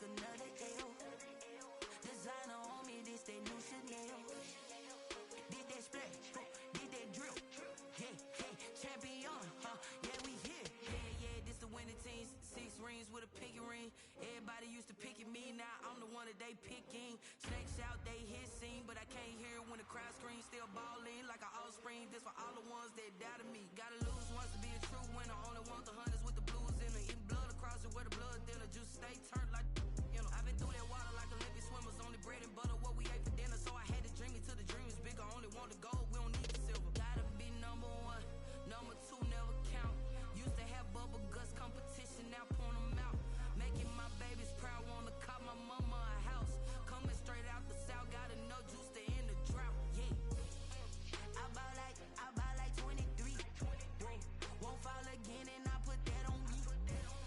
another L. Designer on me, this that new Chanel. Did that splash, did that drill. Yeah, champion, yeah, we here. Yeah, this the winning teams. 6 rings with a pinky ring. Everybody used to picking me, now I'm the one that they picking. Snakes out, they hit scene, but I can't hear when the crowd screams. Still balling like an offspring. This for all the ones that doubted me. Gotta lose once to be a true winner. Only want the hunters with the blues in her. Eating blood across it where the blood thinner. Juice stay turned like, you know. I've been through that water like Olympic swimmers. Only bread and butter what we ate for dinner. So I had to dream it till the dream is bigger. Only want the gold, we don't need the silver. Gotta be number 1, number 2 never count. Used to have bubble guts competition, now point them out. Making my babies proud, wanna call my mama a house. Coming straight out the south, gotta know juice to end the drought. Yeah, I buy like 23. Won't fall again and I put that on me.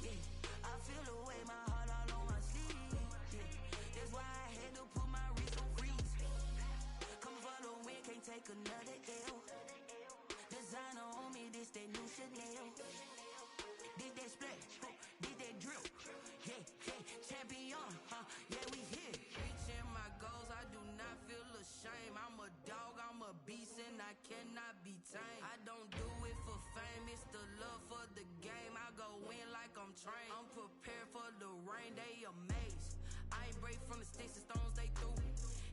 Yeah, I feel the way, my heart all on my sleeve. Yeah, that's why I had to put my wrist on freeze. Come for the win, can't take another L. Designer on me, this that new Chanel. Did that splash, did that drill. Yeah, champion, yeah, we here. Reaching my goals, I do not feel ashamed. I'm a dog, I'm a beast, and I cannot be tamed. I don't do it for fame, it's the love for the game. I go in like I'm trained. I'm prepared for the rain, they amazed. I ain't break from the sticks and stones they threw.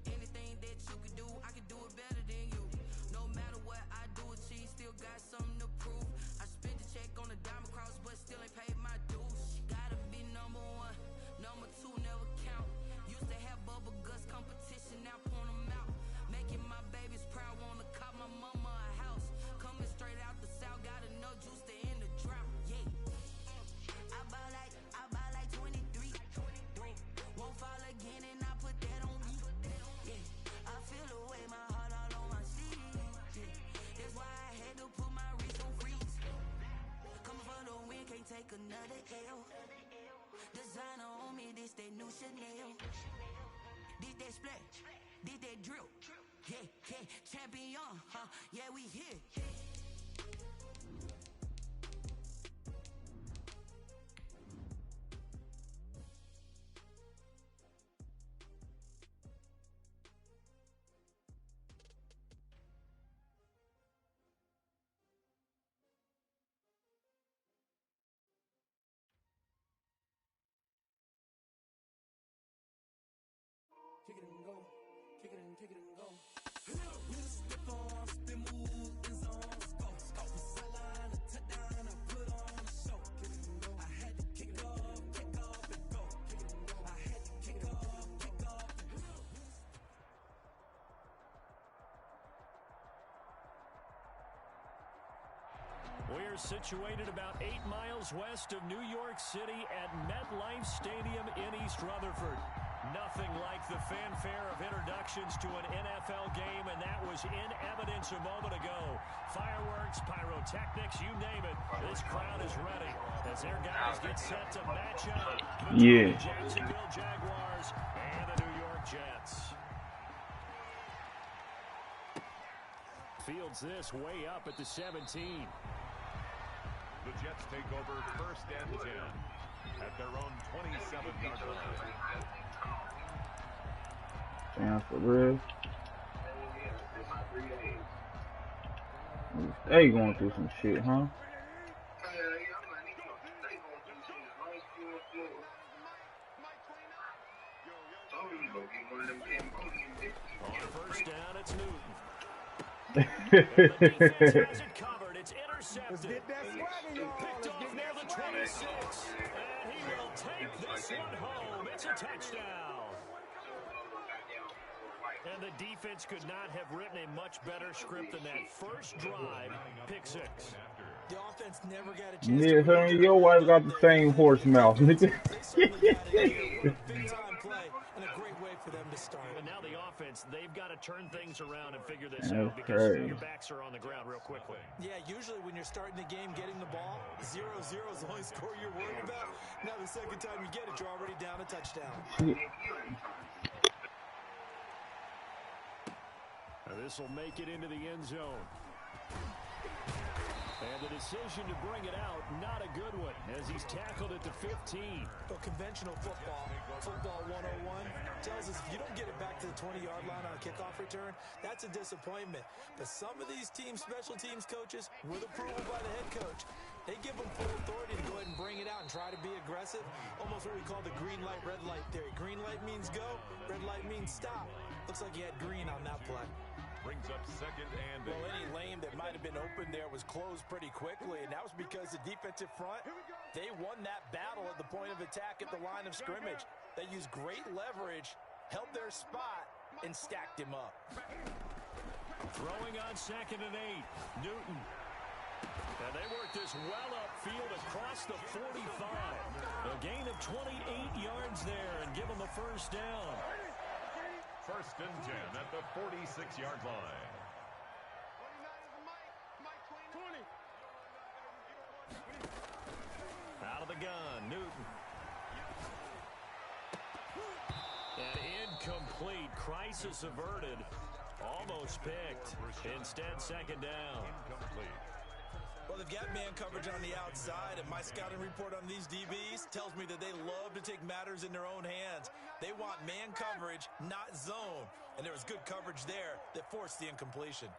Anything that you can do, I can do it better than you. No matter what I do, achieve, still got something to prove. I spent the check on the diamond cross, but still ain't paid my dues. Gotta be number 1, number 2 never count. Used to have bubble guts competition, now point them out. Making my babies proud, wanna call my mama a house. Coming straight out the south, gotta know juice to end the drought. Yeah, I buy like 23. Won't fall again and I put that on me. Yeah, I feel the way, my heart all on my sleeve. Yeah, that's why I had to put my wrist on freeze. Coming for the win, can't take another L. Designer on me, this that new Chanel. Did that splash, did that drill. Yeah, champion, yeah, we here. Kick it and go. Kick it and go. We just step on, spin move, in zone, go. Off the sideline, a touchdown, I put on a show. Kick it and go. I had to kick off and go. Kick it and go. I had to kick off and go. We're situated about 8 miles west of New York City at MetLife Stadium in East Rutherford. Nothing like the fanfare of introductions to an NFL game, and that was in evidence a moment ago. Fireworks, pyrotechnics, you name it. This crowd is ready as their guys get set to match up between the Jacksonville Jaguars and the New York Jets. Fields this way up at the 17. The Jets take over 1st and 10 at their own 27-yard line. Damn, for real. They going through some shit, huh? On 1st down, it's Newton. The defense has it covered. It's intercepted. Picked off near the 26. And he will take this one home. It's a touchdown. And the defense could not have written a much better script than that first drive, pick 6. The offense never got a chance. Yeah, honey, your wife got the same horse mouth. Big time play and a great way for them to start. But now the offense, they've got to turn things around and figure this out because your backs are on the ground real quickly. Yeah, usually when you're starting the game, getting the ball, 0-0 is the only score you're worried about. Now the second time you get it, you're already down a touchdown. This will make it into the end zone. And the decision to bring it out, not a good one, as he's tackled at the 15. Well, conventional football 101, tells us if you don't get it back to the 20-yard line on a kickoff return, that's a disappointment. But some of these special teams coaches, with approval by the head coach, they give them full authority to go ahead and bring it out and try to be aggressive. Almost what we call the green light, red light theory. Green light means go, red light means stop. Looks like he had green on that play. Brings up second and well, any lane that might have been open there was closed pretty quickly, and that was because the defensive front, they won that battle at the point of attack at the line of scrimmage. They used great leverage, held their spot, and stacked him up. Throwing on 2nd and 8, Newton. And they work this well upfield across the 45. A gain of 28 yards there and give them a first down. 1st and 10 at the 46-yard line. Out of the gun, Newton. And incomplete. Crisis averted. Almost picked. Instead, 2nd down. Incomplete. Well, they've got man coverage on the outside, and my scouting report on these DBs tells me that they love to take matters in their own hands. They want man coverage, not zone. And there was good coverage there that forced the incompletion.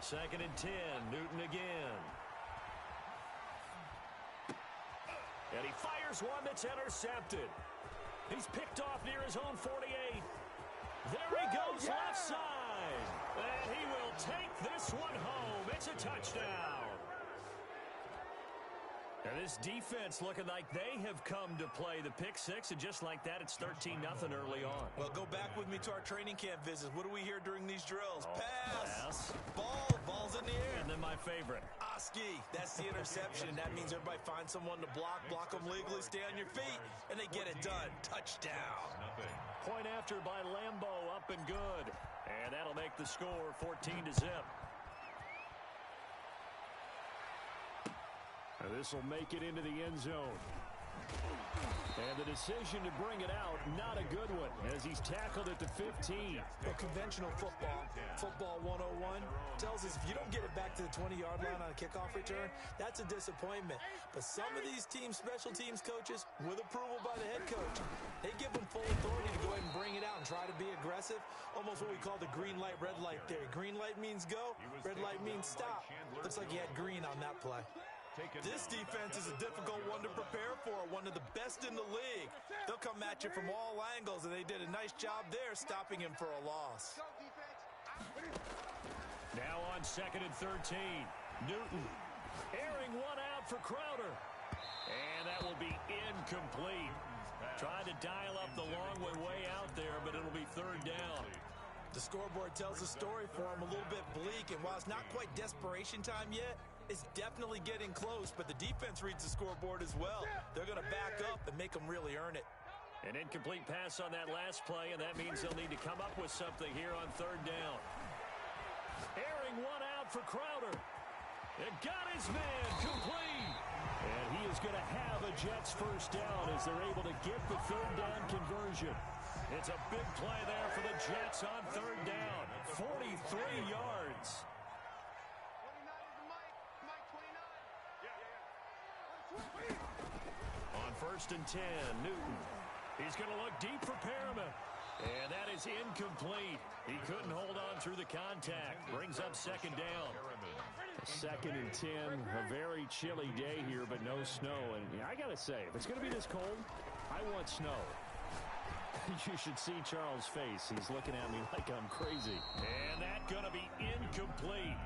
2nd and 10, Newton again. And he fires one that's intercepted. He's picked off near his own 48. There he goes, left side. And he will take this one home. It's a touchdown. And this defense looking like they have come to play the pick six, and just like that, it's 13-0 early on. Well, go back with me to our training camp visits. What do we hear during these drills? Pass. Ball's in the air. And then my favorite. Oski, that's the interception. That means everybody finds someone to block them legally, stay on your feet, and they get it done. Touchdown. Point after by Lambo, up and good. And that'll make the score 14-0. This will make it into the end zone. And the decision to bring it out, not a good one, as he's tackled at the 15. Well, conventional football 101, tells us if you don't get it back to the 20-yard line on a kickoff return, that's a disappointment. But some of these special teams coaches, with approval by the head coach, they give them full authority to go ahead and bring it out and try to be aggressive. Almost what we call the green light, red light theory. Green light means go, red light means stop. Looks like he had green on that play. This defense is a difficult one to prepare for, one of the best in the league. They'll come at you from all angles, and they did a nice job there stopping him for a loss. Now on 2nd and 13, Newton airing one out for Crowder. And that will be incomplete. Trying to dial up the long way out there, but it'll be 3rd down. The scoreboard tells a story for him, a little bit bleak, and while it's not quite desperation time yet, it's definitely getting close, but the defense reads the scoreboard as well. They're going to back up and make them really earn it. An incomplete pass on that last play, and that means they'll need to come up with something here on 3rd down. Airing one out for Crowder. It got his man complete. And he is going to have a Jets first down as they're able to get the 3rd down conversion. It's a big play there for the Jets on 3rd down. 43 yards. On 1st and 10, Newton. He's going to look deep for Perriman. And that is incomplete. He couldn't hold on through the contact. Brings up 2nd down. 2nd and 10. A very chilly day here, but no snow. And I got to say, if it's going to be this cold, I want snow. You should see Charles' face. He's looking at me like I'm crazy. And that's going to be incomplete.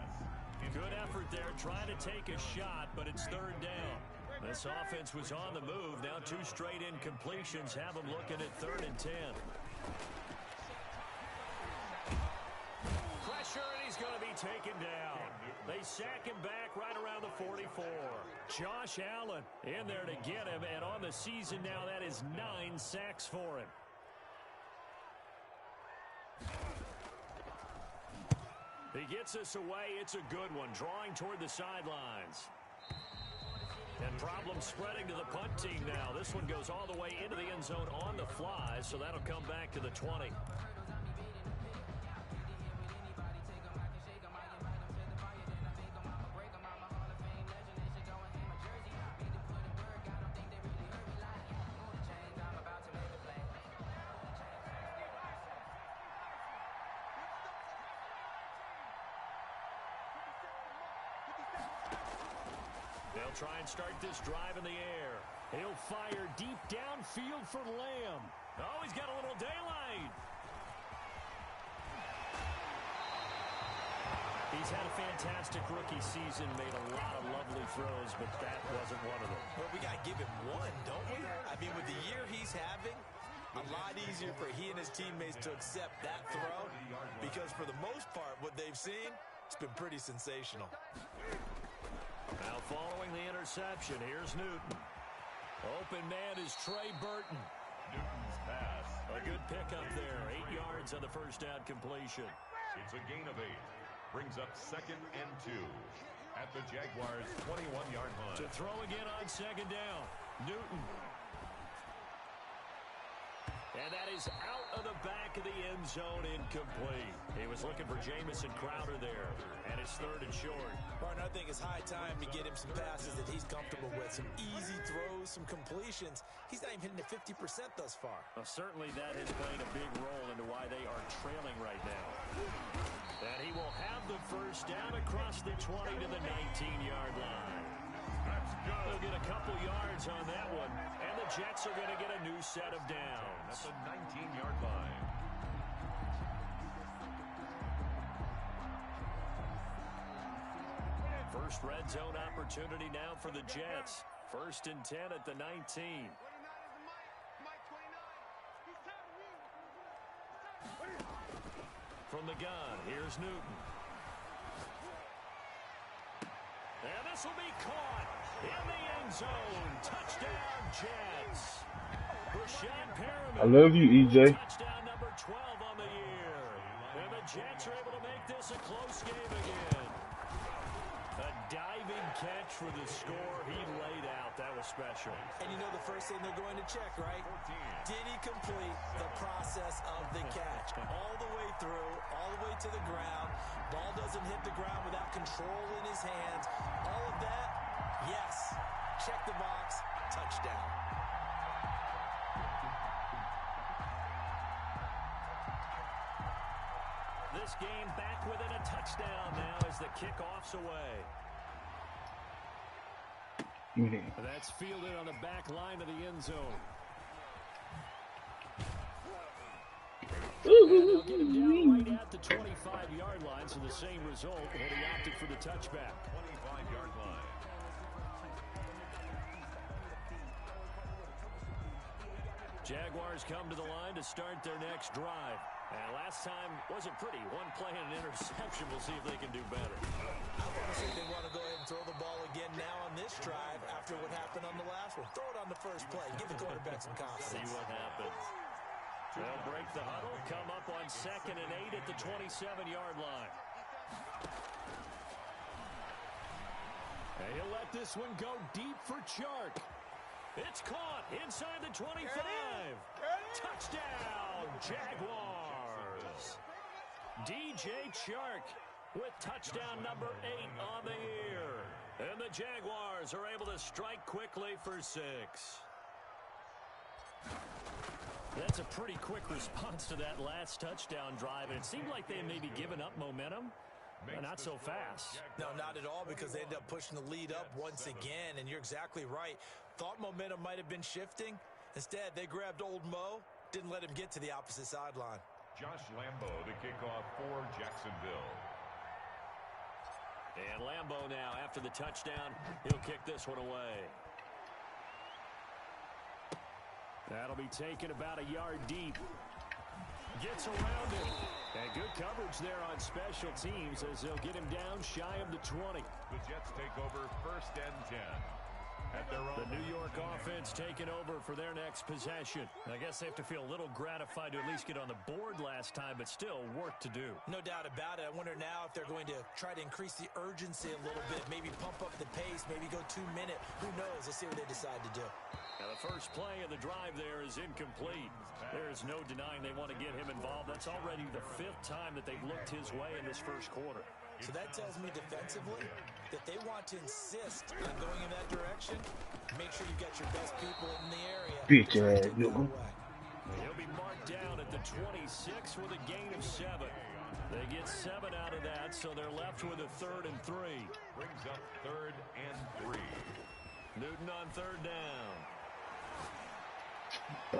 Good effort there, trying to take a shot, but it's 3rd down. This offense was on the move. Now 2 straight incompletions have them looking at 3rd and 10. Pressure, and he's going to be taken down. They sack him back right around the 44. Josh Allen in there to get him, and on the season now, that is 9 sacks for him. He gets us away. It's a good one, drawing toward the sidelines. And problems spreading to the punt team now. This one goes all the way into the end zone on the fly, so that'll come back to the 20. They'll try and start this drive in the air. He'll fire deep downfield for Lamb. Oh, he's got a little daylight. He's had a fantastic rookie season, made a lot of lovely throws, but that wasn't one of them. Well, we got to give him one, don't we? I mean, with the year he's having, a lot easier for he and his teammates to accept that throw because for the most part, what they've seen, it's been pretty sensational. Now following the interception, here's Newton. Open man is Trey Burton. Newton's pass. A good pickup there. 8 yards on the first down completion. It's a gain of 8. Brings up 2nd and 2 at the Jaguars' 21-yard line. To throw again on 2nd down. Newton. And that is out of the back of the end zone, incomplete. He was looking for Jamison Crowder there, and it's 3rd and short. Martin, I think it's high time to get him some passes that he's comfortable with, some easy throws, some completions. He's not even hitting the 50% thus far. Well, certainly that has played a big role into why they are trailing right now. And he will have the first down across the 20 to the 19-yard line. That's good. They'll get a couple yards on that one, and the Jets are going to get a new set of downs. That's a 19-yard line. First red zone opportunity now for the Jets. 1st and 10 at the 19. From the gun, here's Newton. And this will be caught in the end zone. Touchdown, Jets. Rashad Perriman. I love you, EJ. Touchdown number 12 on the year. And the Jets are able to make this a close game again. A diving catch for the score he laid out. That was special. And you know the first thing they're going to check, right? Did he complete the process of the catch? All the way through, all the way to the ground. Ball doesn't hit the ground without control in his hands. All of that, yes. Check the box, touchdown. This game back within a touchdown now as the kickoff's away. That's fielded on the back line of the end zone. And they'll get him down right at the 25-yard line, so the same result, and he opted for the touchback. 25-yard line. Jaguars come to the line to start their next drive. And last time wasn't pretty. One play and an interception. We'll see if they can do better. I honestly they want to go ahead and throw the ball again now on this drive after what happened on the last one. Throw it on the first play. Give the quarterback some confidence. See what happens. They'll break the huddle, come up on 2nd and 8 at the 27-yard line. And he'll let this one go deep for Chark. It's caught inside the 25. Touchdown, Jaguars. DJ Chark with touchdown number 8 on the year. And the Jaguars are able to strike quickly for 6. That's a pretty quick response to that last touchdown drive. And it seemed like they had maybe given up momentum. Not so fast. No, not at all, because they ended up pushing the lead up once again. And you're exactly right. Thought momentum might have been shifting. Instead, they grabbed old Mo. Didn't let him get to the opposite sideline. Josh Lambo, the kickoff for Jacksonville. And Lambo now, after the touchdown, he'll kick this one away. That'll be taken about a yard deep. Gets around it. And good coverage there on special teams as they'll get him down shy of the 20. The Jets take over 1st and 10. At their own. The New York offense taking over for their next possession. I guess they have to feel a little gratified to at least get on the board last time, but still work to do. No doubt about it. I wonder now if they're going to try to increase the urgency a little bit, maybe pump up the pace, maybe go 2-minute. Who knows? Let's see what they decide to do. Now, the first play of the drive there is incomplete. There's no denying they want to get him involved. That's already the 5th time that they've looked his way in this first quarter. So that tells me defensively that they want to insist on going in that direction. Make sure you got your best people in the area. Bitch ass nigga. He'll be marked down at the 26 with a gain of 7. They get 7 out of that, so so they're left with a 3rd and 3. Brings up 3rd and 3. Newton on 3rd down.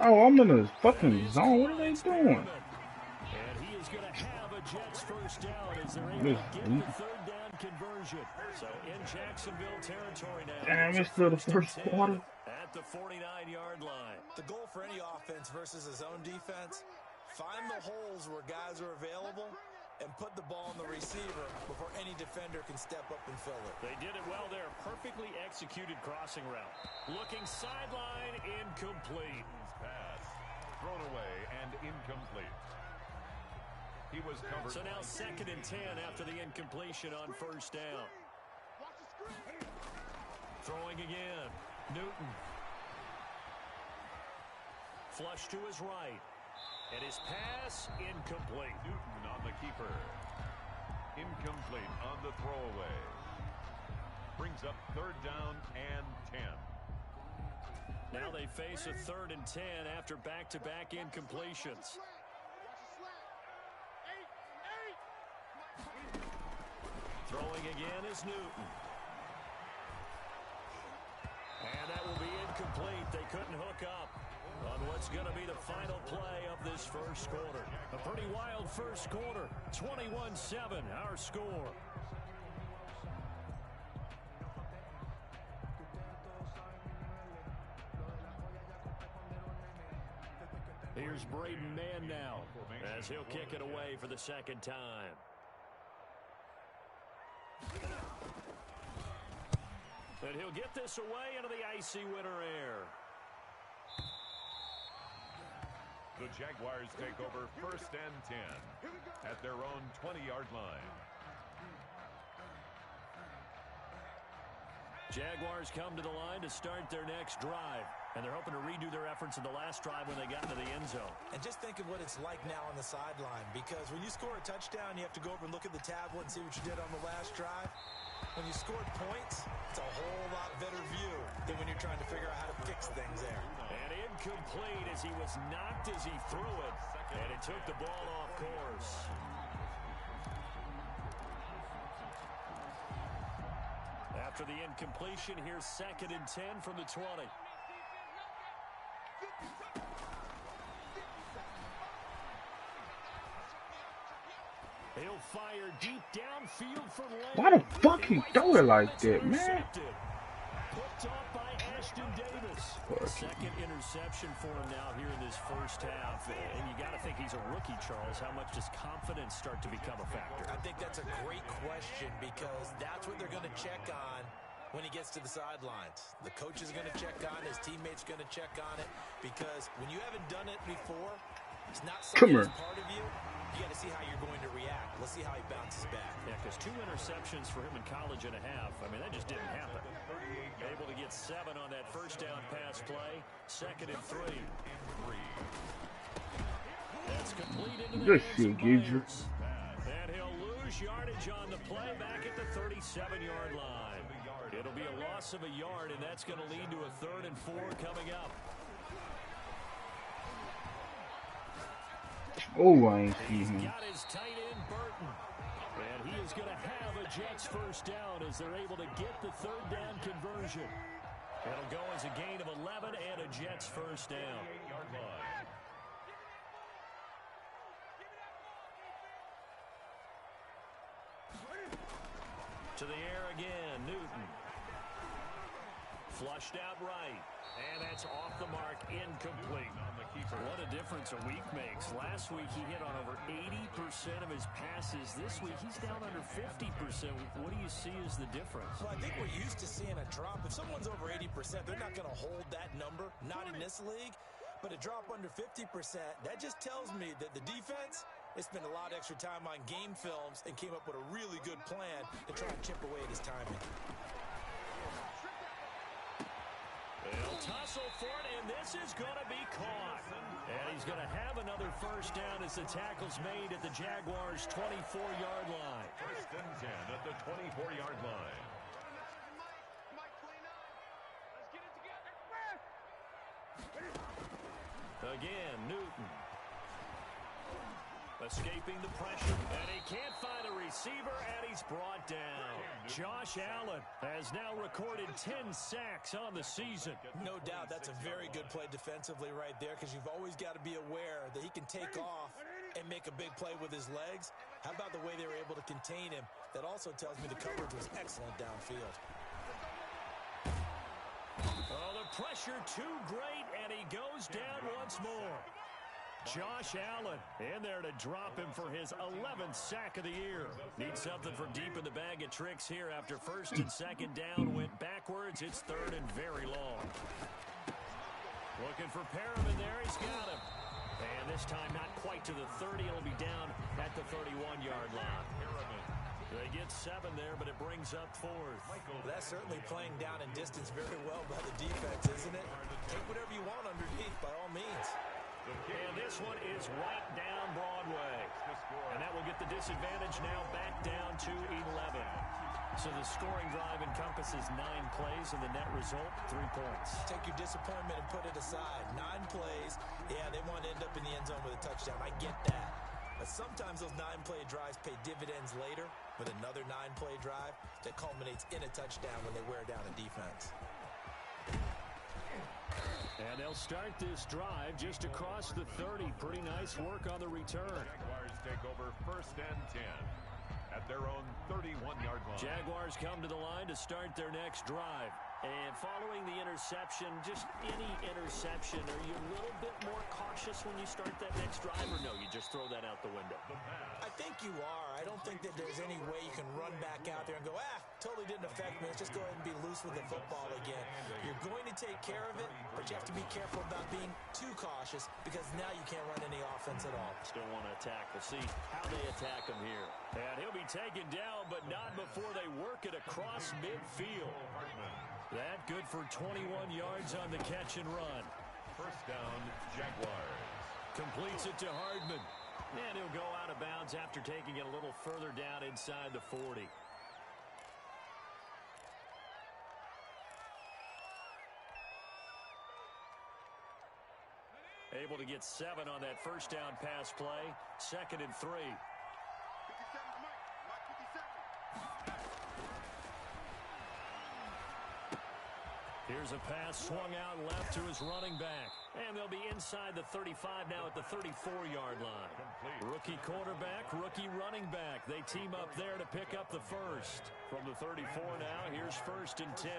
Oh, I'm in a fucking zone. What are they doing? And he is going to have a Jets first down as they're able to get the 3rd down conversion. So in Jacksonville territory now. Damn, it's still the first quarter. At the 49-yard line. The goal for any offense versus his own defense, find the holes where guys are available and put the ball in the receiver before any defender can step up and fill it. They did it well there. Perfectly executed crossing route. Looking sideline, incomplete. Pass thrown away and incomplete. He was covered. So now 2nd and 10 after the incompletion on 1st down. Throwing again. Newton. Flush to his right. And his pass, incomplete. Newton on the keeper. Incomplete on the throwaway. Brings up 3rd down and 10. Now they face a 3rd and 10 after back-to-back incompletions. Throwing again is Newton. And that will be incomplete. They couldn't hook up on what's going to be the final play of this first quarter. A pretty wild first quarter. 21-7, our score. Here's Braden Mann now as he'll kick it away for the 2nd time. And he'll get this away into the icy winter air. The Jaguars take over 1st and 10 at their own 20-yard line. Jaguars come to the line to start their next drive. And they're hoping to redo their efforts in the last drive when they got into the end zone. And just think of what it's like now on the sideline, because when you score a touchdown, you have to go over and look at the tablet and see what you did on the last drive. When you scored points, it's a whole lot better view than when you're trying to figure out how to fix things there. And incomplete as he was knocked as he threw it. And it took the ball off course. After the incompletion, here's 2nd and 10 from the 20. He'll fire deep downfield from Leonard. Why the fuck he throw it like that, man? Picked off by Ashton Davis. Second interception for him now here in this first half. And you got to think he's a rookie, Charles. How much does confidence start to become a factor? I think that's a great question, because that's what they're going to check on when he gets to the sidelines. The coach is going to check on it. His teammates going to check on it, because when you haven't done it before, it's not something that's part of you. You got to see how you're going to react. Let's see how he bounces back. Yeah, because 2 interceptions for him in college and a half. I mean, that just didn't happen. Able to get 7 on that first down pass play. 2nd and 3. That's complete into the hands of Myers. And he'll lose yardage on the play back at the 37-yard line. It'll be a loss of a yard, and that's going to lead to a 3rd and 4 coming up. Oh, I ain't see He's him. got his tight end, Burton. And he is going to have a Jets first down as they're able to get the 3rd down conversion. It'll go as a gain of 11 and a Jets first down. To the air again, Newton. Flushed out right. And that's off the mark, incomplete. What a difference a week makes. Last week he hit on over 80% of his passes. This week he's down under 50%. What do you see as the difference? Well, I think we're used to seeing a drop. If someone's over 80%, they're not going to hold that number. Not in this league. But a drop under 50%, that just tells me that the defense, they spent a lot of extra time on game films and came up with a really good plan to try and chip away at his timing. They'll tussle for it, and this is going to be caught. And he's going to have another first down as the tackle's made at the Jaguars' 24-yard line. 1st and 10 at the 24-yard line. Again, Newton. Escaping the pressure, and he can't find a receiver, and he's brought down. Josh Allen has now recorded 10 sacks on the season. No doubt that's a very good play defensively right there, because you've always got to be aware that he can take off and make a big play with his legs. How about the way they were able to contain him? That also tells me the coverage was excellent downfield. Oh, the pressure too great, and he goes down once more. Josh Allen in there to drop him for his 11th sack of the year. Needs something from deep in the bag of tricks here after first and second down went backwards. It's third and very long. Looking for Perriman there. He's got him. And this time not quite to the 30. It'll be down at the 31-yard line. They get 7 there, but it brings up fourth. Well, that's certainly playing down in distance very well by the defense, isn't it? Take whatever you want underneath, by all means. And this one is right down Broadway. And that will get the disadvantage now back down to 11. So the scoring drive encompasses 9 plays, and the net result, 3 points. Take your disappointment and put it aside. 9 plays. Yeah, they want to end up in the end zone with a touchdown. I get that. But sometimes those 9-play drives pay dividends later with another 9-play drive that culminates in a touchdown when they wear down a defense. And they'll start this drive just across the 30. Pretty nice work on the return. Jaguars take over first and 10 at their own 31-yard line. Jaguars come to the line to start their next drive. And following the interception, just any interception, are you a little bit more cautious when you start that next drive, or no, you just throw that out the window? I think you are. I don't think that there's any way you can run back out there and go, totally didn't affect me. Let's just go ahead and be loose with the football again. You're going to take care of it, but you have to be careful about being too cautious, because now you can't run any offense at all. Still want to attack. We'll see how they attack him here. And he'll be taken down, but not before they work it across midfield. That good for 21 yards on the catch and run. First down, Jaguars. Completes it to Hardman. And he'll go out of bounds after taking it a little further down inside the 40. Able to get 7 on that first down pass play. 2nd and 3. Here's a pass swung out left to his running back. And they'll be inside the 35 now at the 34-yard line. Rookie quarterback, rookie running back. They team up there to pick up the first. From the 34 now, here's 1st and 10.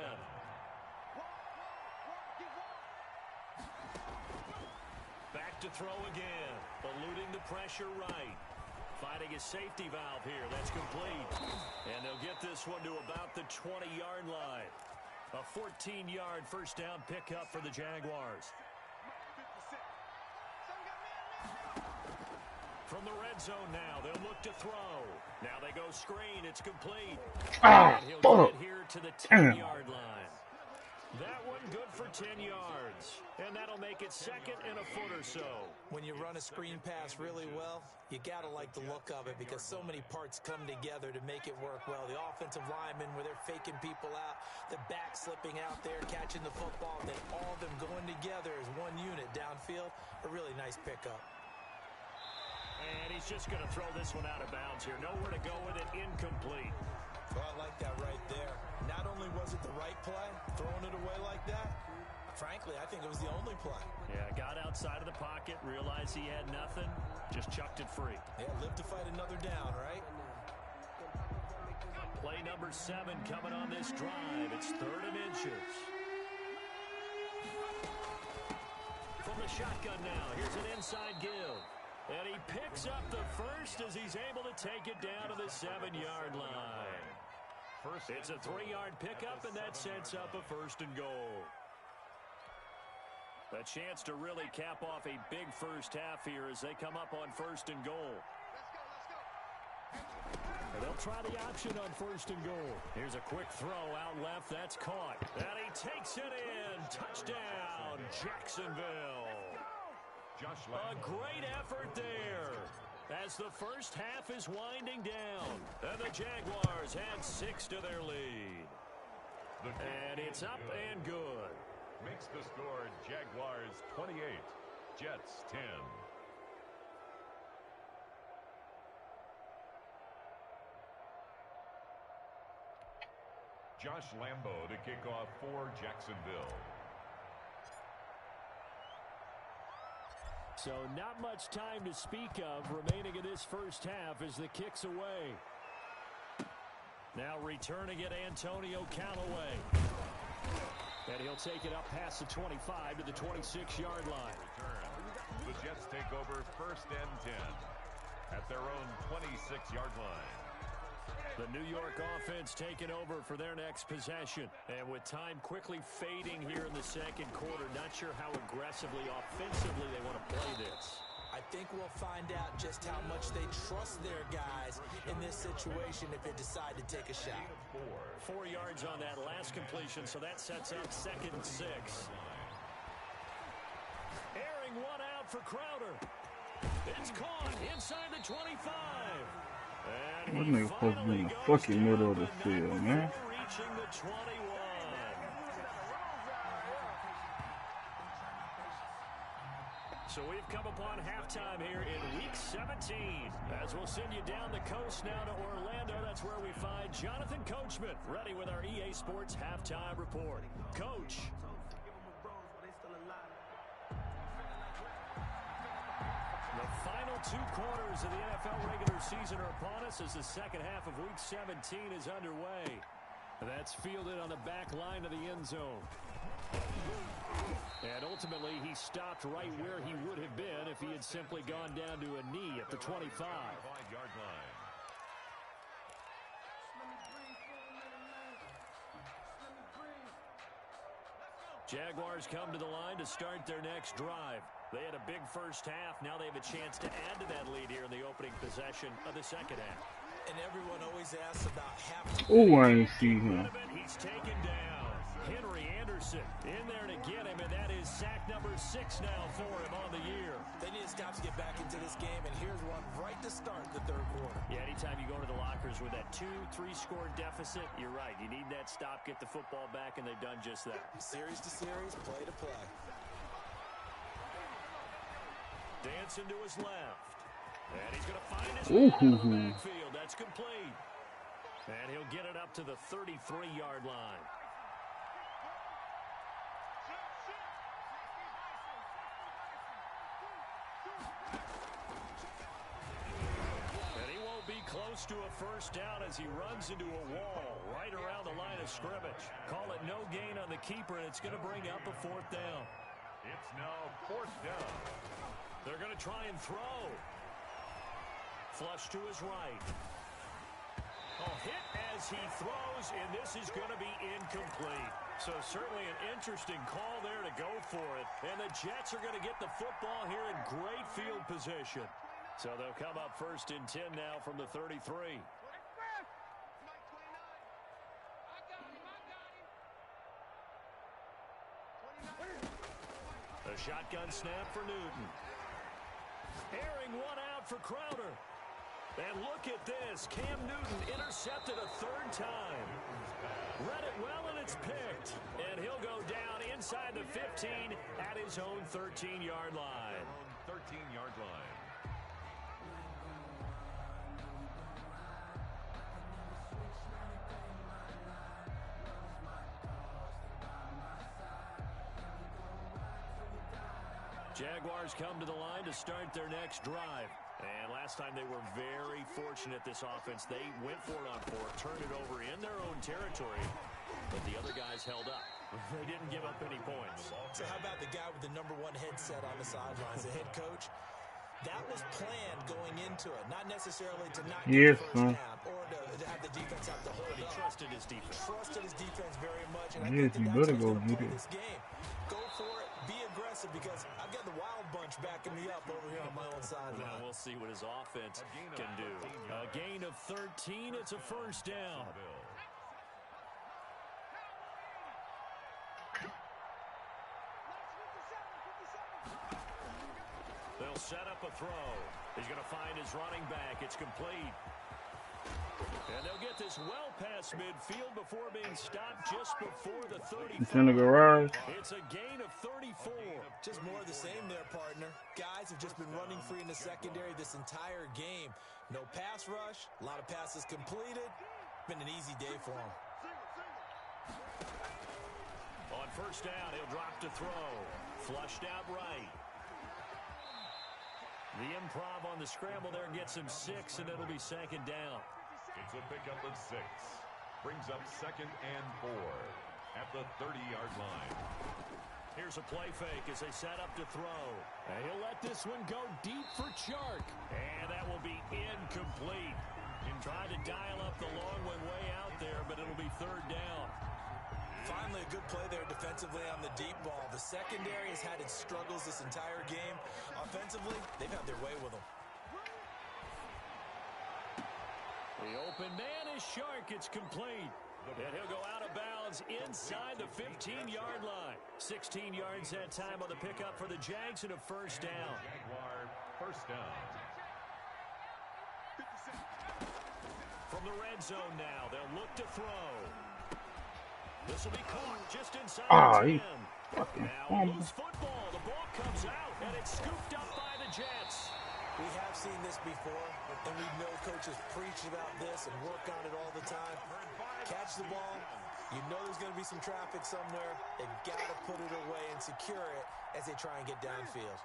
Back to throw again. Eluding the pressure right. Finding a safety valve here. That's complete. And they'll get this one to about the 20-yard line. A 14-yard first down pickup for the Jaguars. From the red zone now, they'll look to throw. Now they go screen. It's complete. And he'll get it here to the 10-yard line. That one good for 10 yards. And that'll make it 2nd and a foot or so. When you run a screen pass really well, you got to like the look of it, because so many parts come together to make it work well. The offensive linemen, where they're faking people out, the back slipping out there, catching the football, and then all of them going together as one unit downfield. A really nice pickup. And he's just going to throw this one out of bounds here. Nowhere to go with it. Incomplete. Well, I like that right there. Not only was it the right play, throwing it away like that, frankly, I think it was the only play. Yeah, got outside of the pocket, realized he had nothing, just chucked it free. Yeah, live to fight another down, right? Play number 7 coming on this drive. It's 3rd and inches. From the shotgun now, here's an inside give. And he picks up the first as he's able to take it down to the 7-yard line. It's a 3-yard pickup, and that sets up a 1st and goal. A chance to really cap off a big first half here as they come up on 1st and goal. And they'll try the option on 1st and goal. Here's a quick throw out left. That's caught. And he takes it in. Touchdown, Jacksonville. A great effort there as the first half is winding down. And the Jaguars add 6 to their lead. And it's up and good. Makes the score Jaguars 28, Jets 10. Josh Lambo to kick off for Jacksonville. So not much time to speak of remaining in this first half as the kick's away. Now returning it, Antonio Callaway. And he'll take it up past the 25 to the 26-yard line. The Jets take over 1st and 10 at their own 26-yard line. The New York offense taking over for their next possession. And with time quickly fading here in the second quarter, not sure how aggressively, offensively they want to play this. I think we'll find out just how much they trust their guys in this situation if they decide to take a shot. 4 yards on that last completion, so that sets up 2nd and 6. Airing one out for Crowder. It's caught inside the 25. What nigga supposed to be in the fucking middle of the field, man? Reaching the 21. So we've come upon halftime here in Week 17. As we'll send you down the coast now to Orlando, that's where we find Jonathan Coachman, ready with our EA Sports Halftime Report. Coach. The final 2 quarters of the NFL regular season are upon us as the second half of Week 17 is underway. That's fielded on the back line of the end zone. And ultimately, he stopped right where he would have been if he had simply gone down to a knee at the 25. 5-yard line. Jaguars come to the line to start their next drive. They had a big first half. Now they have a chance to add to that lead here in the opening possession of the second half. And everyone always asks about half. Oh, I ain't see him. He's taken down. Henry Anderson in there to get him, and that is sack number 6 now for him on the year. They need to stop to get back into this game, and here's one right to start the third quarter. Yeah, anytime you go to the lockers with that 2-3 score deficit, you're right. You need that stop, get the football back, and they've done just that. Series to series, play to play. Dancing to his left. And he's going to find his way down the backfield. That's complete. And he'll get it up to the 33-yard line. And he won't be close to a first down as he runs into a wall right around the line of scrimmage. Call it no gain on the keeper, and it's going to bring up a 4th down. It's now 4th down. They're going to try and throw. Flush to his right. Hit as he throws, and this is going to be incomplete. So certainly an interesting call there to go for it. And the Jets are going to get the football here in great field position. So they'll come up 1st and 10 now from the 33. A shotgun snap for Newton. Airing one out for Crowder. And look at this. Cam Newton intercepted a 3rd time. Read it well, and it's picked. And he'll go down inside the 15 at his own 13-yard line. 13-yard line. Jaguars come to the line to start their next drive. And last time they were very fortunate, this offense. They went for it on 4th, turned it over in their own territory, but the other guys held up. They didn't give up any points. So how about the guy with the number 1 headset on the sidelines, the head coach? That was planned going into it, not necessarily to not get the first snap or to have the defense have to hold He up. trusted his defense. Trusted his defense very much, and I Yes, think you that's better what's go going to get play it. this game. Go for it, be aggressive, because I've got the Wild Bunch backing me up over here on my own sideline. Now we'll see what his offense can do. A gain of 13. It's a first down. They'll set up a throw. He's going to find his running back. It's complete. And they'll get this well past midfield before being stopped just before the 34. It's in the garage. It's a gain of 34. Just more of the same there, partner. Guys have just been running free in the secondary this entire game. No pass rush, a lot of passes completed. Been an easy day for them. first down. He'll drop to throw. Flushed out right. The improv on the scramble there gets him 6, and it'll be second down. It's a pickup of 6. Brings up 2nd and 4 at the 30-yard line. Here's a play fake as they set up to throw. And he'll let this one go deep for Chark. And that will be incomplete. He tried to dial up the long one way out there, but it'll be third down. Finally, a good play there defensively on the deep ball. The secondary has had its struggles this entire game. Offensively, they've had their way with them. The open man is Chark. It's complete. And he'll go out of bounds inside the 15-yard line. 16 yards that time on the pickup for the Jags and a first down. Jaguar first down. From the red zone now, they'll look to throw. This will be caught just inside the 10. Now loose football. The ball comes out, and it's scooped up by the Jets. We have seen this before, and we know coaches preach about this and work on it all the time. Catch the ball. You know there's going to be some traffic somewhere. They've got to put it away and secure it as they try and get downfield.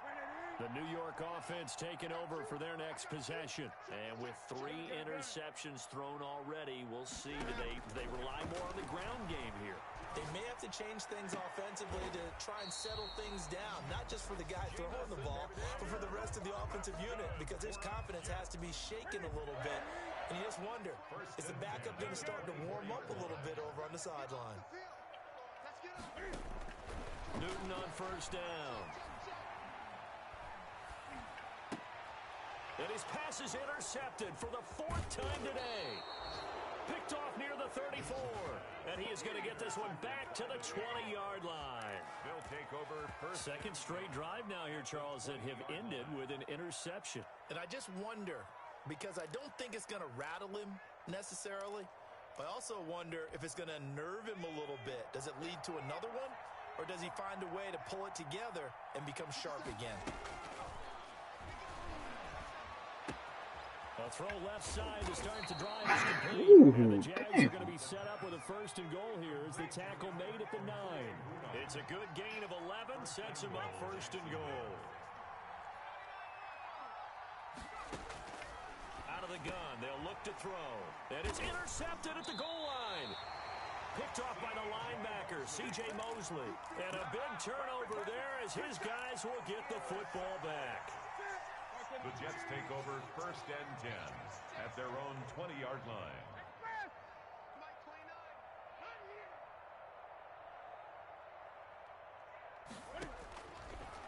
The New York offense taking over for their next possession. And with 3 interceptions thrown already, we'll see they rely more on the ground game here. They may have to change things offensively to try and settle things down, not just for the guy throwing the ball, but for the rest of the offensive unit, because his confidence has to be shaken a little bit. And you just wonder, is the backup going to start to warm up a little bit over on the sideline? Newton on first down. And his pass is intercepted for the 4th time today. Picked off near the 34. And he is going to get this one back to the 20-yard line. They'll take over first. Second straight drive now here, Charles, that have ended with an interception. And I just wonder, because I don't think it's going to rattle him necessarily, but I also wonder if it's going to unnerve him a little bit. Does it lead to another one? Or does he find a way to pull it together and become sharp again? A throw left side to start the drive is complete. And the Jags are going to be set up with a first and goal here as the tackle made at the 9. It's a good gain of 11, sets him up first and goal. Out of the gun, they'll look to throw. And it's intercepted at the goal line. Picked off by the linebacker, C.J. Mosley. And a big turnover there as his guys will get the football back. The Jets take over first and 10 at their own 20-yard line.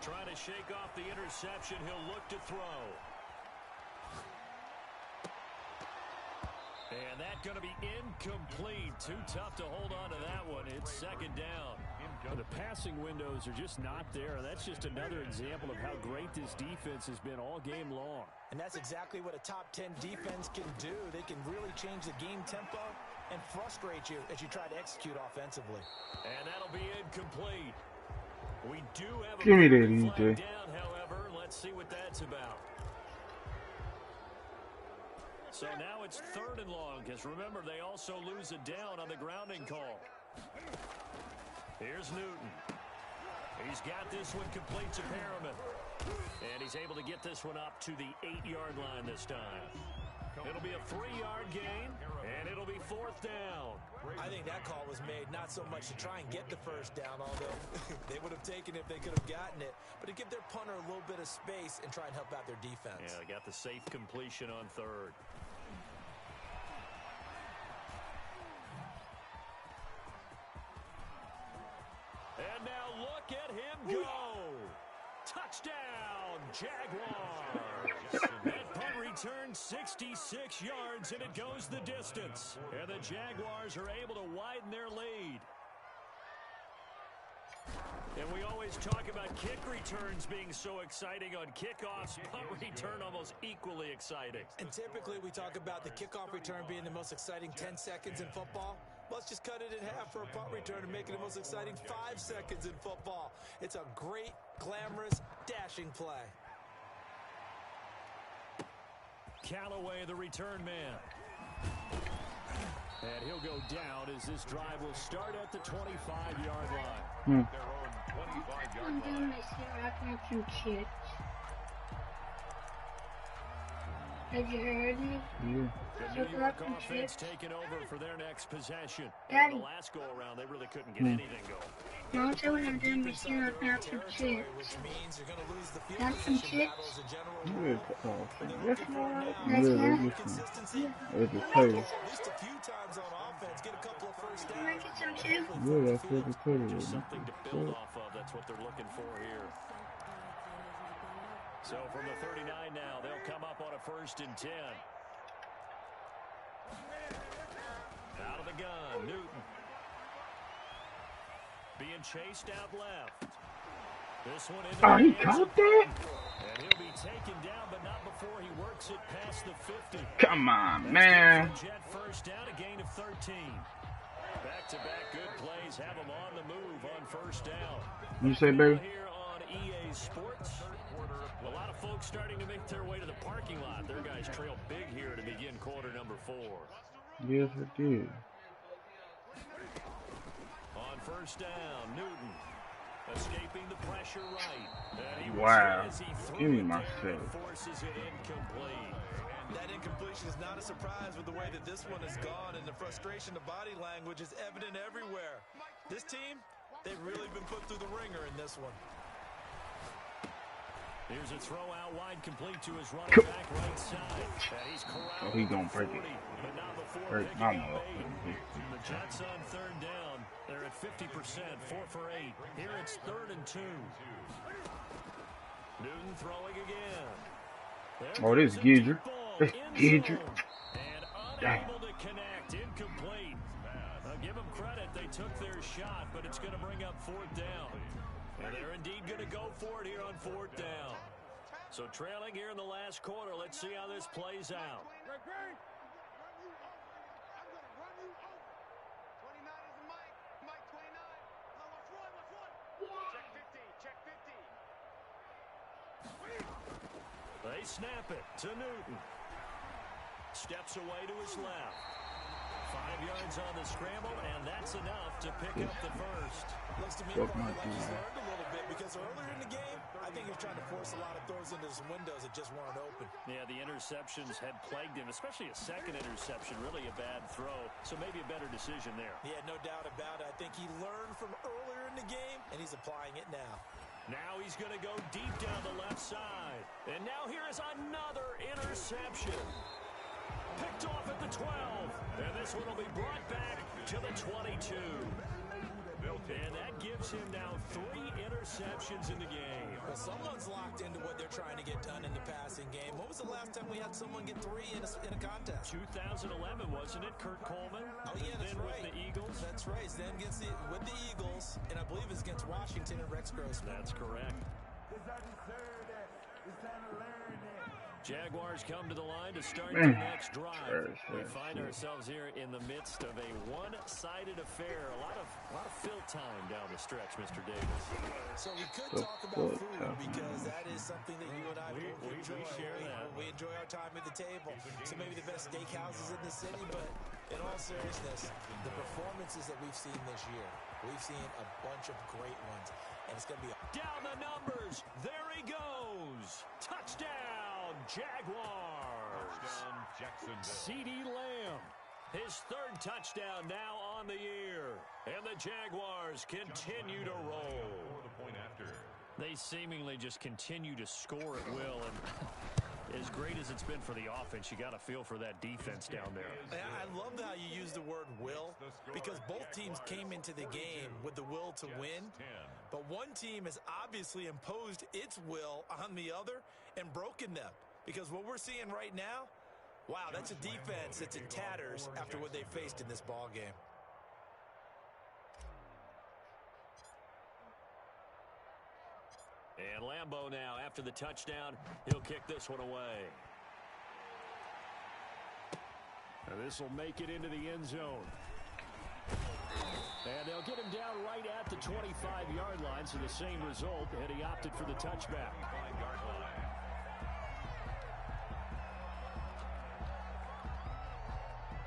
Trying to shake off the interception, he'll look to throw. And that's going to be incomplete. Too tough to hold on to that one. It's second down. The passing windows are just not there. That's just another example of how great this defense has been all game long. And that's exactly what a top 10 defense can do. They can really change the game tempo and frustrate you as you try to execute offensively. And that'll be incomplete. We do have a Give me that, flag down, however. Let's see what that's about. So now it's 3rd and long, because remember, they also lose a down on the grounding call. Here's Newton. He's got this one complete to Perriman. And he's able to get this one up to the 8-yard line this time. It'll be a 3-yard gain, and it'll be 4th down. I think that call was made not so much to try and get the first down, although they would have taken it if they could have gotten it, but to give their punter a little bit of space and try and help out their defense. Yeah, they got the safe completion on 3rd. And now look at him go. Touchdown, Jaguars. That punt return 66 yards, and it goes the distance. And the Jaguars are able to widen their lead. And we always talk about kick returns being so exciting on kickoffs. Punt return almost equally exciting. And typically we talk about the kickoff return being the most exciting 10 seconds in football. Let's just cut it in half for a punt return and make it the most exciting 5 seconds in football. It's a great, glamorous, dashing play. Callaway, the return man. And he'll go down as this drive will start at the 25-yard line. Their own 25-yard I'm line. doing my wrapping up some chips. Have you heard me? Yeah. The New York offense taking over for their next possession. Daddy. And the last go-around, they really couldn't get anything going. Don't say when I'm doing my wrapping up some chips. Have some chips? Yeah. Yes, Lord. Nice Yeah, one? that's just it's a tail. Can I get some too? Yeah, that's what it's tail. Just something to build off of. That's what they're looking for here. So from the 39 now, they'll come up on a 1st and 10. Out of the gun, Newton. Being chased out left. This one into Oh, he the end caught zone. that? And he'll be taken down, but not before he works it past the 50. Come on, man. Jet first down, a gain of 13. Back-to-back good plays have them on the move on 1st down. You say, baby? Here on EA Sports, a lot of folks starting to make their way to the parking lot. Their guys trail big here to begin quarter number 4. Yes, it did. On 1st down, Newton escaping the pressure right. And he Wow. as he threw Give me it my there and set. forces it incomplete. That incompletion is not a surprise with the way that this one has gone, and the frustration of body language is evident everywhere. This team, they've really been put through the ringer in this one. Here's a throw out wide, complete to his running back right side. And he's corralled. Oh, he gonna break it. But not before Hurt picking my up mouth. 8. The Jets on 3rd down. They're at 50%, 4 for 8. Here it's 3rd and 2. Newton throwing again. Oh, this is Gidger. This is Gidger. And unable to connect, incomplete. I'll give them credit, they took their shot, but it's going to bring up 4th down. And they're indeed going to go for it here on 4th down. So trailing here in the last quarter, let's see how this plays out. They snap it to Newton. Steps away to his left. 5 yards on the scramble, and that's enough to pick up the first. Looks to me like he's learned a little bit, because earlier in the game, I think he was trying to force a lot of throws into some windows that just weren't open. Yeah, the interceptions had plagued him, especially a second interception, really a bad throw. So maybe a better decision there. Yeah, no doubt about it. I think he learned from earlier in the game, and he's applying it now. Now he's going to go deep down the left side. And now here is another interception. Picked off at the 12. And this one will be brought back to the 22. And that gives him now 3 interceptions in the game. Well, someone's locked into what they're trying to get done in the passing game. When was the last time we had someone get 3 in a contest? 2011, wasn't it? Kurt Coleman. Oh, yeah, that's right. With the Eagles. That's right. Then with the Eagles, and I believe it's against Washington and Rex Grossman. That's correct. Jaguars come to the line to start their next drive. We find ourselves here in the midst of a one-sided affair. A lot of fill time down the stretch, Mr. Davis. So we could talk about food, because that is something that you and I enjoy. We share that. We enjoy our time at the table. So maybe the best steakhouses in the city, but in all seriousness, the performances that we've seen this year, we've seen a bunch of great ones. And it's going to be down the numbers. There he goes. Touchdown, Jaguars. CeeDee Lamb. His 3rd touchdown now on the year. And the Jaguars continue to roll. They seemingly just continue to score at will. And as great as it's been for the offense, you got to feel for that defense down there. I love how you use the word will, because both teams came into the game with the will to win. But one team has obviously imposed its will on the other and broken them. Because what we're seeing right now, wow, that's a defense that's in tatters after what they faced in this ball game. And Lambeau now, after the touchdown, he'll kick this one away. And this will make it into the end zone. And they'll get him down right at the 25-yard line, so the same result, and he opted for the touchback.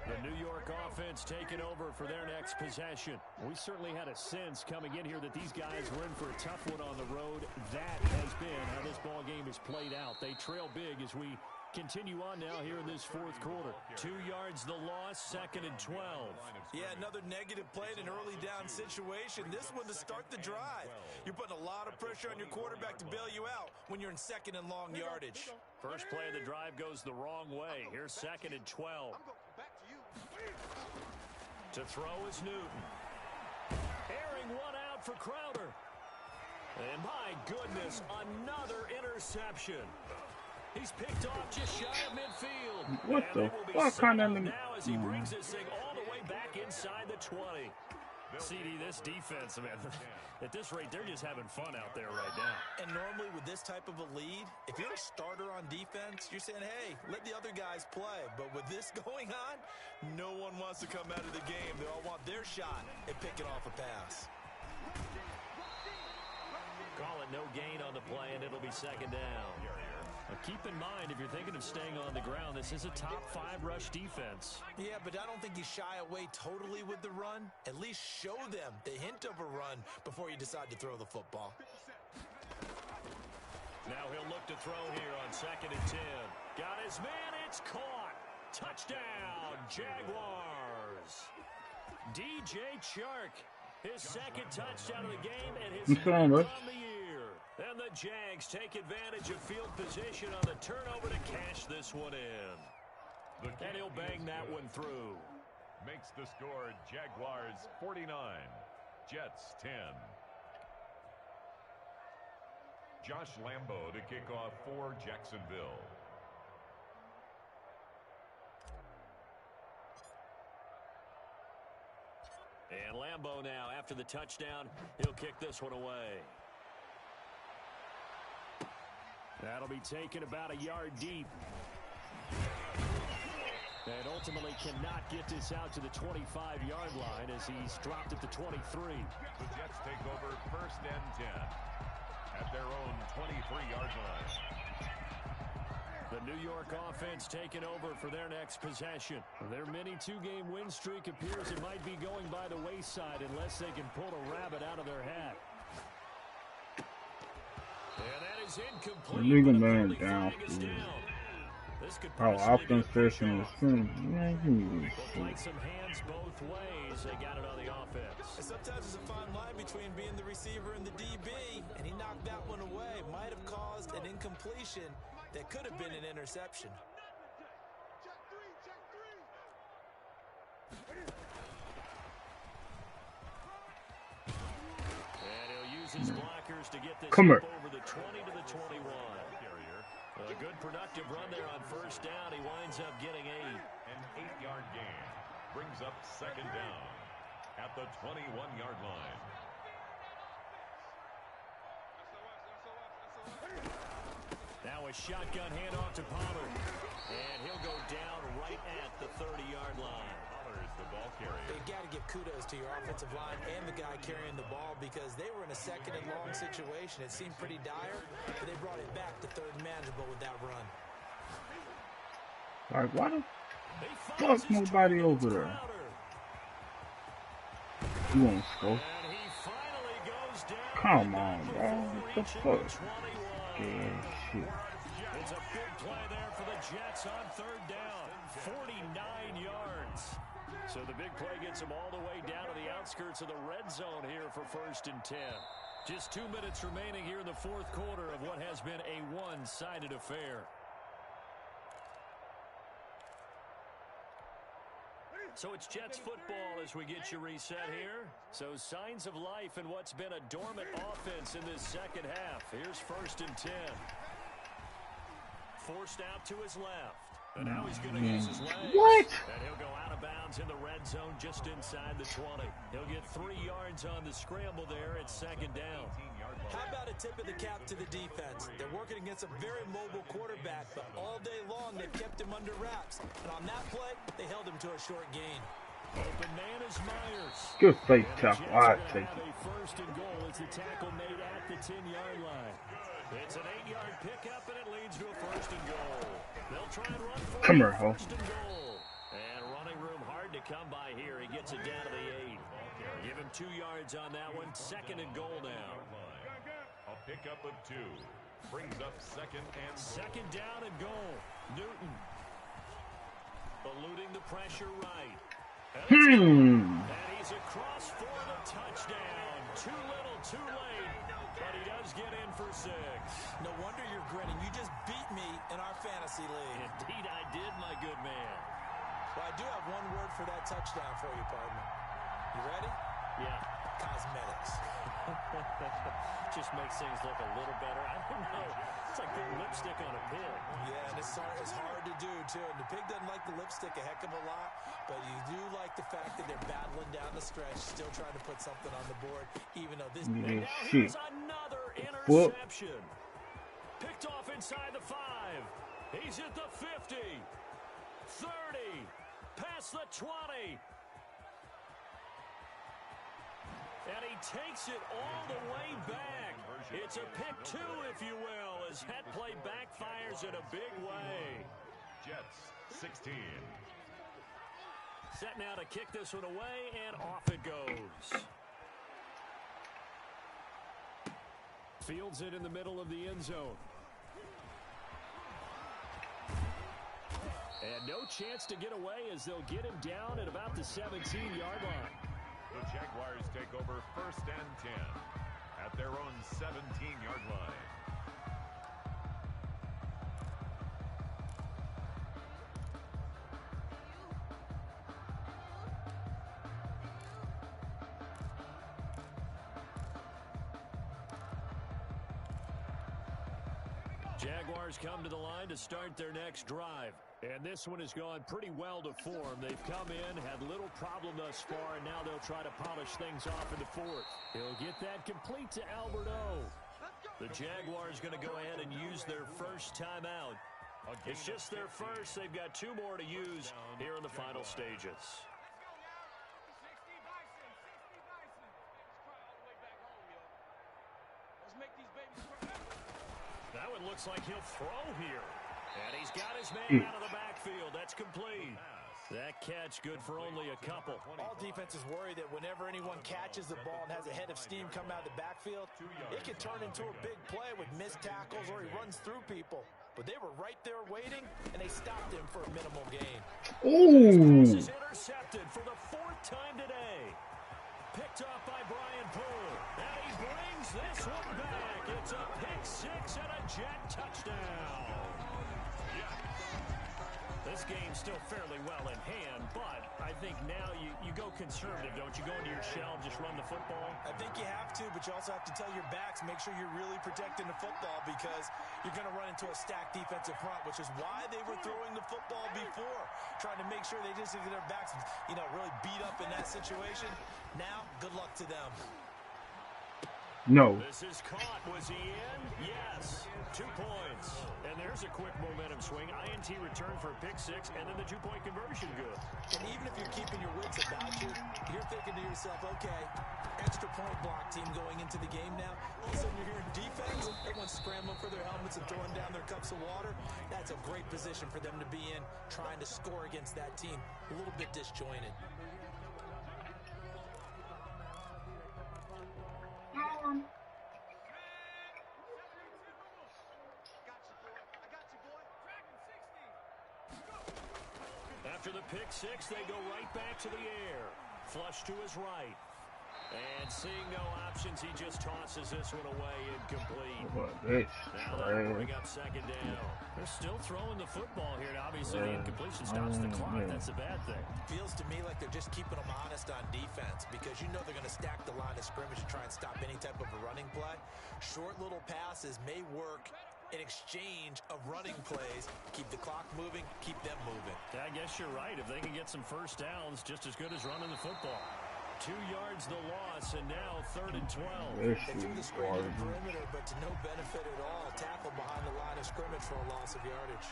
The The New York offense taking over for their next possession. We certainly had a sense coming in here that these guys were in for a tough one on the road. That has been how this ball game is played out. They trail big as we continue on now here in this fourth quarter. 2 yards the loss, 2nd and 12. Yeah, another negative play in an early down situation. This one to start the drive. You're putting a lot of pressure on your quarterback to bail you out when you're in 2nd and long yardage. First play of the drive goes the wrong way. Here's 2nd and 12. To throw is Newton. Airing one out for Crowder. And my goodness, another interception. He's picked off just shy of midfield. What the fuck kind of... Now as he brings this thing all the way back inside the 20. CD, this defense, man, at this rate, they're just having fun out there right now. And normally with this type of a lead, if you're a starter on defense, you're saying, hey, let the other guys play. But with this going on, no one wants to come out of the game. They all want their shot at picking off a pass. Call it no gain on the play, and it'll be 2nd down. Now keep in mind, if you're thinking of staying on the ground, this is a top 5 rush defense. Yeah, but I don't think you shy away totally with the run. At least show them the hint of a run before you decide to throw the football. Now he'll look to throw here on 2nd and 10. Got his man, it's caught. Touchdown, Jaguars. DJ Chark, his 2nd touchdown of the game and his 5th on the year. And the Jags take advantage of field position on the turnover to cash this one in. And he'll bang that one through. Makes the score Jaguars 49, Jets 10. Josh Lambo to kick off for Jacksonville. And Lambo now, after the touchdown, he'll kick this one away. That'll be taken about a yard deep. And ultimately cannot get this out to the 25-yard line as he's dropped at the 23. The Jets take over 1st and 10 at their own 23-yard line. The New York offense taking over for their next possession. Their mini 2-game win streak appears it might be going by the wayside unless they can pull a rabbit out of their hat. And that is incomplete. Legal man down. Our offense facing the screen. Like some hands both ways. They got it on the offense. And sometimes there's a fine line between being the receiver and the DB, and he knocked that one away. Might have caused an incompletion that could have been an interception. And he'll use his blockers to get this over the 20 to the 21. A good productive run there on 1st down. He winds up getting 8. An 8-yard gain brings up 2nd down at the 21-yard line. Now a shotgun handoff to Pollard. And he'll go down right at the 30-yard line. Pollard's the ball carrier. You got to give kudos to your offensive line and the guy carrying the ball because they were in a 2nd and long situation. It seemed pretty dire, but they brought it back to 3rd and manageable with that run. Like, why the fuck nobody over there? You won't score. Come on, bro. What the fuck? Yeah, shit. It's a big play there for the Jets on 3rd down. 49 yards. So the big play gets them all the way down to the outskirts of the red zone here for 1st and 10. Just 2 minutes remaining here in the 4th quarter of what has been a one-sided affair. So it's Jets football as we get you reset here. So signs of life in what's been a dormant offense in this 2nd half. Here's 1st and 10. Forced out to his left. And now he's going to use his legs. What? And he'll go out of bounds in the red zone just inside the 20. He'll get 3 yards on the scramble there at 2nd down. How about a tip of the cap to the defense? They're working against a very mobile quarterback, but all day long they've kept him under wraps. And on that play, they held him to a short gain. Open man is Myers. Good fake tackle. I'd take it. A 1st and goal as the tackle made at the 10-yard line. It's an 8-yard pickup, and it leads to a 1st and goal. They'll try and run for Come here, ho. 1st and goal. And running room hard hard to come by here. He gets it down to the 8. Give him 2 yards on that one. 2nd and goal now. A pickup of 2. Brings up 2nd and goal. 2nd down and goal. Newton. Eluding the pressure right. And he's across for the touchdown. Too little, too late. But he does get in for 6. No wonder you're grinning. You just beat me in our fantasy league. Indeed I did, my good man. Well, I do have one word for that touchdown for you, partner. You ready? Yeah. Cosmetics. Just makes things look a little better. I don't know. It's like putting lipstick on a pig. Yeah, and it's hard to do, too. And the pig doesn't like the lipstick a heck of a lot, but you do like the fact that they're battling down the stretch, still trying to put something on the board, even though this... And now here's another interception. Picked off inside the 5. He's at the 50. 30. Past the 20. And he takes it all the way back. It's a pick 2, if you will, as that play backfires in a big way. Jets, 16. Set now to kick this one away, and off it goes. Fields it in the middle of the end zone. And no chance to get away as they'll get him down at about the 17-yard line. The Jaguars take over 1st and 10 at their own 17-yard line. Jaguars come to the line to start their next drive. And this one has gone pretty well to form. They've come in, had little problem thus far, and now they'll try to polish things off in the 4th. He'll get that complete to Alberto. The Jaguars going to go ahead and use their first timeout. It's just their first. They've got 2 more to use here in the final stages. That one looks like he'll throw here. And he's got his man out of the backfield. That's complete. That catch good for only a couple. All defenses worry that whenever anyone catches the ball and has a head of steam coming out of the backfield, it can turn into a big play with missed tackles or he runs through people. But they were right there waiting, and they stopped him for a minimal gain. This is intercepted for the 4th time today. Picked off by Brian Poole. And he brings this one back. It's a pick 6 and a Jet touchdown. This game's still fairly well in hand, but I think now you go conservative, don't you? Go into your shell, just run the football? I think you have to, but you also have to tell your backs, make sure you're really protecting the football because you're going to run into a stacked defensive front, which is why they were throwing the football before, trying to make sure they just get their backs, really beat up in that situation. Now, good luck to them. No. This is caught. Was he in? Yes. 2 points. And there's a quick momentum swing. INT return for a pick 6, and then the 2-point conversion good. And even if you're keeping your wits about you, you're thinking to yourself, okay, extra point block team going into the game now. All of a sudden you're hearing defense. Everyone's scrambling for their helmets and throwing down their cups of water. That's a great position for them to be in, trying to score against that team. A little bit disjointed. After the pick 6, they go right back to the air. Flush to his right. And seeing no options, he just tosses this one away, incomplete. Now they'll bring up 2nd down. They're still throwing the football here. And obviously, the incompletion stops the clock. That's a bad thing. Feels to me like they're just keeping them honest on defense because you know they're going to stack the line of scrimmage and try and stop any type of a running play. Short little passes may work in exchange of running plays. Keep the clock moving, keep them moving. I guess you're right. If they can get some first downs, just as good as running the football. 2 yards the loss, and now 3rd and 12. They threw the screen to the perimeter, but to no benefit at all. Tackle behind the line of scrimmage for a loss of yardage.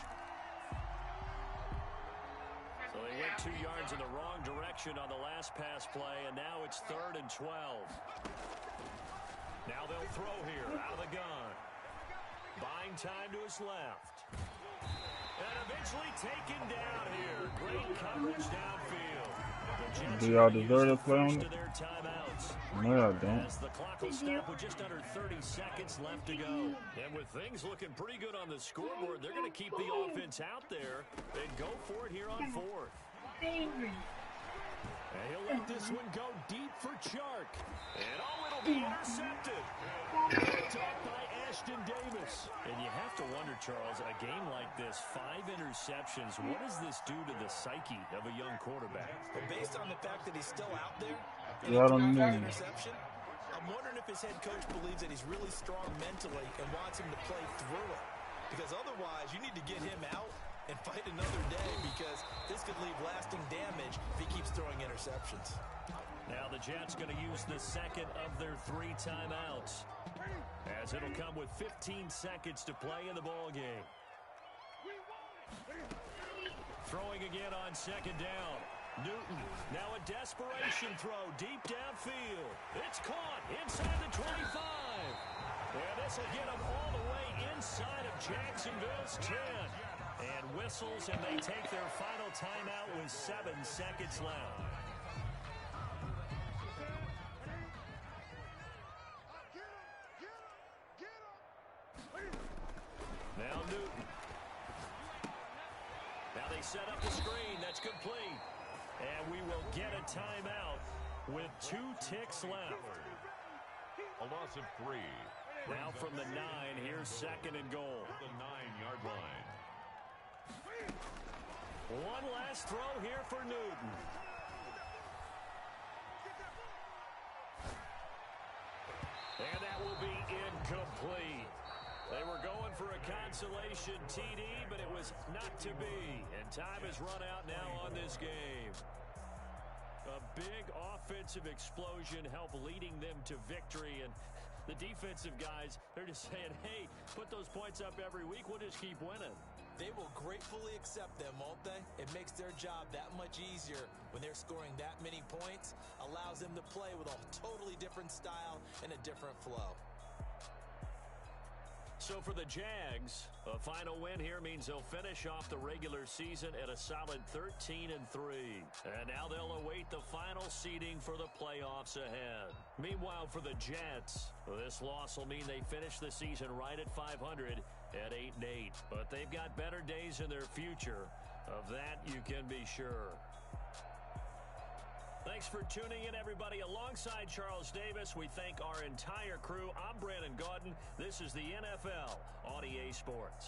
So they went 2 yards in the wrong direction on the last pass play, and now it's 3rd and 12. Now they'll throw here out of the gun. Buying time to his left. And eventually taken down here. Great coverage downfield. Jets Do y'all use deserve the to play on first it? of their timeouts. No, y'all don't. As the clock will stop with just under 30 seconds left to go. And with things looking pretty good on the scoreboard, they're going to keep the offense out there and go for it here on fourth. Favorite. And he'll let this one go deep for Chark. And it'll be intercepted. Picked off by Ashton Davis. And you have to wonder, Charles, a game like this, 5 interceptions, what does this do to the psyche of a young quarterback? But based on the fact that he's still out there, and Yeah, I don't he threw know. an interception, I'm wondering if his head coach believes that he's really strong mentally and wants him to play through it. Because otherwise, you need to get him out and fight another day, because this could leave lasting damage if he keeps throwing interceptions. Now the Jets going to use the second of their 3 timeouts, as it'll come with 15 seconds to play in the ball game. Throwing again on second down. Newton, now a desperation throw deep downfield. It's caught inside the 25. And this will get him all the way inside of Jacksonville's 10. And whistles, and they take their final timeout with 7 seconds left. Now Newton. Now they set up the screen. That's complete. And we will get a timeout with 2 ticks left. A loss of 3. Now from the 9, here's second and goal. The 9-yard line. One last throw here for Newton. And that will be incomplete. They were going for a consolation TD, but it was not to be. And time has run out now on this game. A big offensive explosion helped leading them to victory. And the defensive guys, they're just saying, hey, put those points up every week. We'll just keep winning. They will gratefully accept them, won't they? It makes their job that much easier when they're scoring that many points. Allows them to play with a totally different style and a different flow. So for the Jags, a final win here means they'll finish off the regular season at a solid 13-3. And now they'll await the final seeding for the playoffs ahead. Meanwhile, for the Jets, this loss will mean they finish the season right at 500 at 8-8. But they've got better days in their future. Of that, you can be sure. Thanks for tuning in, everybody. Alongside Charles Davis, we thank our entire crew. I'm Brandon Gaudin. This is the NFL on EA Sports.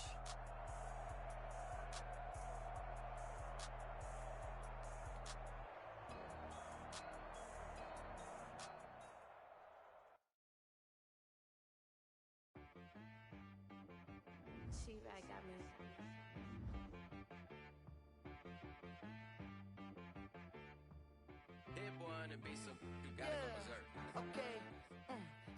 She-Rag got me. Okay.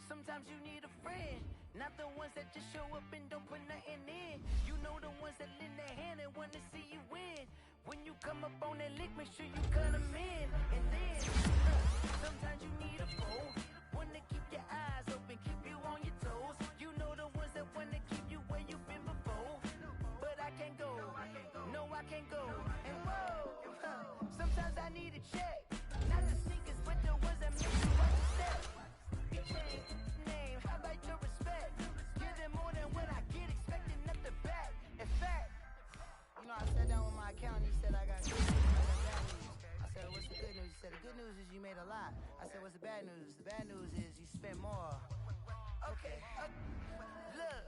Sometimes you need a friend, not the ones that just show up and don't put nothing in. You know the ones that lend their hand and want to see you win. When you come up on that lick, make sure you cut them in. And then sometimes you need a foe, one to keep your eyes open, keep you on your toes. You know the ones that want to keep you where you've been before. But I can't go, no I can't go. And whoa, sometimes I need a check. Not the sneakers, but the ones that make you watch your step. Change name, how about your respect? Give them more than what I get, expecting nothing back. In fact, you know, I sat down with my accountant, he said I got good news and I got bad news. I said, what's the good news? He said, the good news is you made a lot. I said, what's the bad news? The bad news is you spent more. Okay, look,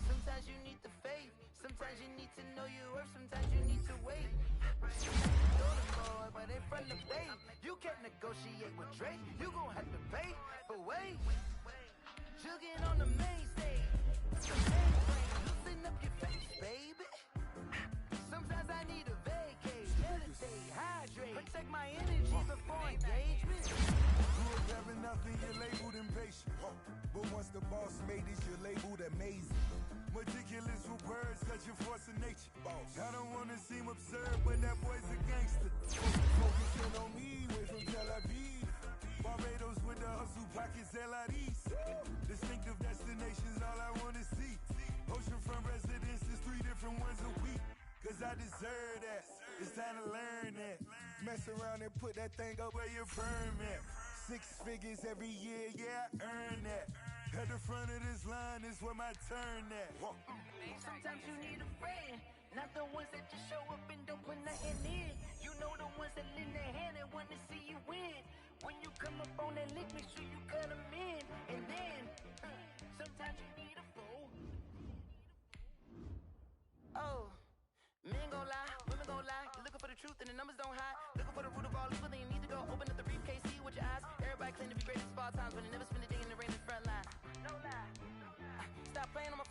sometimes you need the faith. Sometimes you need to know your worth. Sometimes you need to wait. Golden boy, but in front of bait. You can't negotiate with Drake. You gon' have to pay. But wait, jugging on the main stage. The main frame, loosen up your face, baby. Sometimes I need a vacate, meditate, hydrate, protect my energy before engagement. You were very nothing, you're labeled impatient. But once the boss made it, you're labeled amazing. Meticulous with words, such a force of nature. I don't wanna seem absurd, but that boy's a gangster. Focusing on me, way from Tel Aviv. Barbados with the hustle pockets, LIDs. Distinctive destinations, all I wanna see. Oceanfront residences, 3 different ones a week. Cause I deserve that, it's time to learn that. Mess around and put that thing up where your permit. 6 figures every year, yeah, I earn that. At the front of this line is where my turn at. Sometimes you need a friend, not the ones that just show up and don't put nothing in. You know the ones that lend their hand and want to see you win. When you come up on that lick, make sure you cut them in. And then, sometimes you need a fool. Oh, men gon' lie, women gon' lie. You're looking for the truth and the numbers don't hide. Looking for the root of all evil, then you need to go open up the briefcase, see with your eyes. Everybody claim to be greatest of all times, but they never spend a day in the rain in the front line. No lie. Stop playing on my